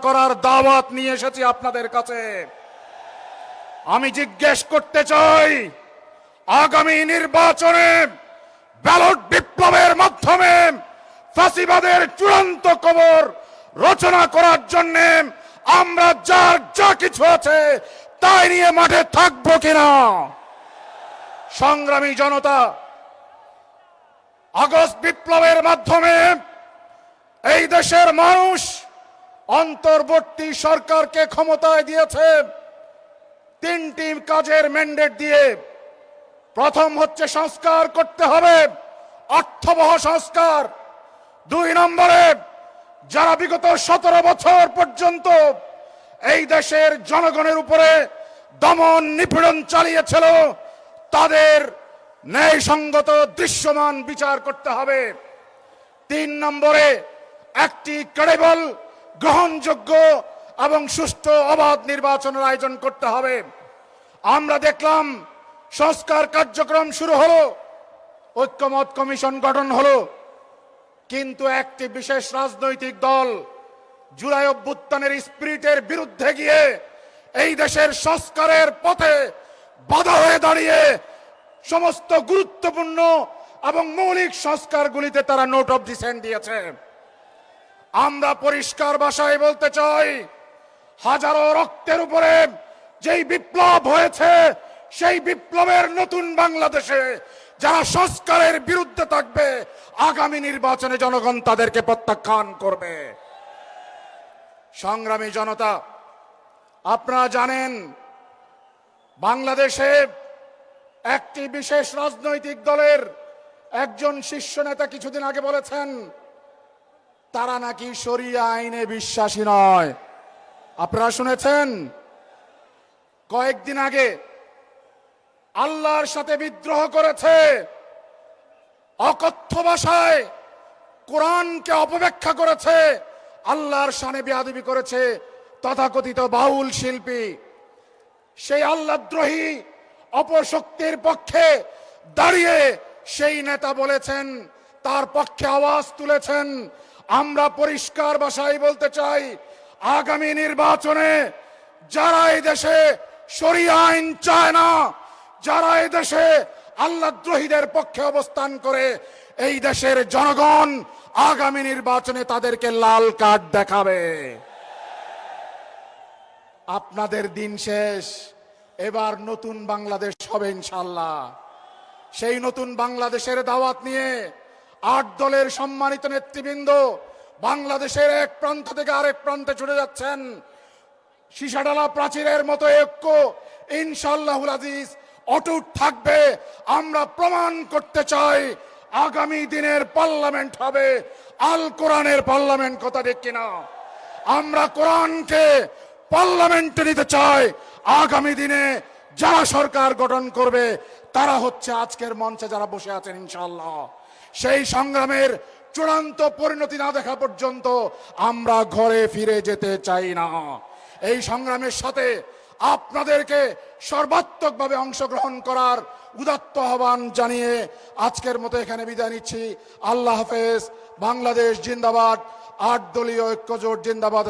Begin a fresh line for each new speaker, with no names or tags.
করার দাওয়াত নিয়ে এসেছি আপনাদের কাছে। আমি জিজ্ঞেস করতে চাই, আগামী নির্বাচনে ব্যালট বিপ্লবের মাধ্যমে ফাঁসিবাদের চূড়ান্ত কবর রচনা করার জন্য আমরা যার যা কিছু আছে তাই নিয়ে মাঠে থাকবো কিনা? সংগ্রামী জনতা, আগস্ট বিপ্লবের মাধ্যমে এই দেশের মানুষ অন্তর্বর্তী সরকারকে ক্ষমতায় দিয়েছে তিনটি কাজের ম্যান্ডেট দিয়ে। প্রথম হচ্ছে সংস্কার করতে হবে, অর্থবহ সংস্কার। 2 নম্বরে, যারা বিগত 17 বছর পর্যন্ত এই দেশের জনগণের উপরে দমন নিপীড়ন চালিয়েছিল তাদের ন্যায়সঙ্গত দৃশ্যমান বিচার করতে হবে। 3 নম্বরে, একটি ক্রেডিবল, গ্রহণযোগ্য এবং সুষ্ঠু অবাধ নির্বাচনের আয়োজন করতে হবে। আমরা দেখলাম সংস্কার কার্যক্রম শুরু হলো, ঐক্যমত কমিশন গঠন হলো, কিন্তু একটি বিশেষ রাজনৈতিক দল জুলাই অভ্যুত্থানের স্পিরিটের বিরুদ্ধে গিয়ে এই দেশের সংস্কারের পথে বাধা হয়ে দাঁড়িয়ে সমস্ত গুরুত্বপূর্ণ এবং মৌলিক সংস্কারগুলিতে তারা নোট অফ ডিসেন্ট দিয়েছে। আমরা পরিষ্কার ভাষায় বলতে চাই, হাজারো রক্তের উপরে যেই বিপ্লব হয়েছে সেই বিপ্লবের নতুন বাংলাদেশে যারা সংস্কারের বিরুদ্ধে থাকবে, আগামী নির্বাচনে জনগণ তাদেরকে প্রত্যাখ্যান করবে। সংগ্রামী জনতা, আপনারা জানেন বাংলাদেশে একটি বিশেষ রাজনৈতিক দলের একজন শীর্ষ নেতা কিছুদিন আগে বলেছেন তারা নাকি শরিয়া আইনে বিশ্বাসী নয়। আপনারা শুনেছেন? কয়েকদিন আগে আল্লাহর সাথে বিদ্রোহ করেছে, অকথ্য ভাষায় কোরআনকে অপব্যাখ্যা করেছে, আল্লাহর শানে বেয়াদবি করেছে তথাকথিত বাউল শিল্পী। সেই আল্লাহদ্রোহী অপশক্তির পক্ষে দাঁড়িয়ে সেই নেতা বলেছেন, তার পক্ষে আওয়াজ তুলেছেন। আমরা পরিষ্কার ভাষায় বলতে চাই, আগামী নির্বাচনে যারা এই দেশে শরিয়া আইন চায় না, যারা এই দেশে আল্লাহদ্রোহীদের পক্ষে অবস্থান করে, এই দেশের জনগণ আগামী নির্বাচনে তাদেরকে লাল কার্ড দেখাবে। আপনাদের দিন শেষ, এবার নতুন বাংলাদেশ হবে ইনশাআল্লাহ। সেই নতুন বাংলাদেশের দাওয়াত নিয়ে 8 দলের সম্মানিত নেতৃবৃন্দ বাংলাদেশের এক প্রান্ত থেকে আরেক প্রান্তে ছুটে যাচ্ছেন। সীসাডালা প্রাচীরের মতো ঐক্য ইনশাআল্লাহুল আজিজ অটুট থাকবে। আমরা প্রমাণ করতে চাই আগামী দিনের পার্লামেন্ট হবে আল কোরআনের পার্লামেন্ট। কথা ঠিক কিনা? আমরা কোরআনকে পার্লামেন্টে নিতে চাই। আগামী দিনে যারা সরকার গঠন করবে তারা হচ্ছে আজকের মঞ্চে যারা বসে আছেন ইনশাআল্লাহ। সেই সংগ্রামের চূড়ান্ত পরিণতি না দেখা পর্যন্ত আমরা ঘরে ফিরে যেতে চাই না। এই সংগ্রামের সাথে আপনাদেরকে সর্বাত্মকভাবে অংশগ্রহণ করার উদাত্ত আহ্বান জানিয়ে আজকের মতো এখানে বিদায় নিচ্ছি। আল্লাহ হাফেজ। বাংলাদেশ জিন্দাবাদ। 8 দলীয় ঐক্যজোট জিন্দাবাদ।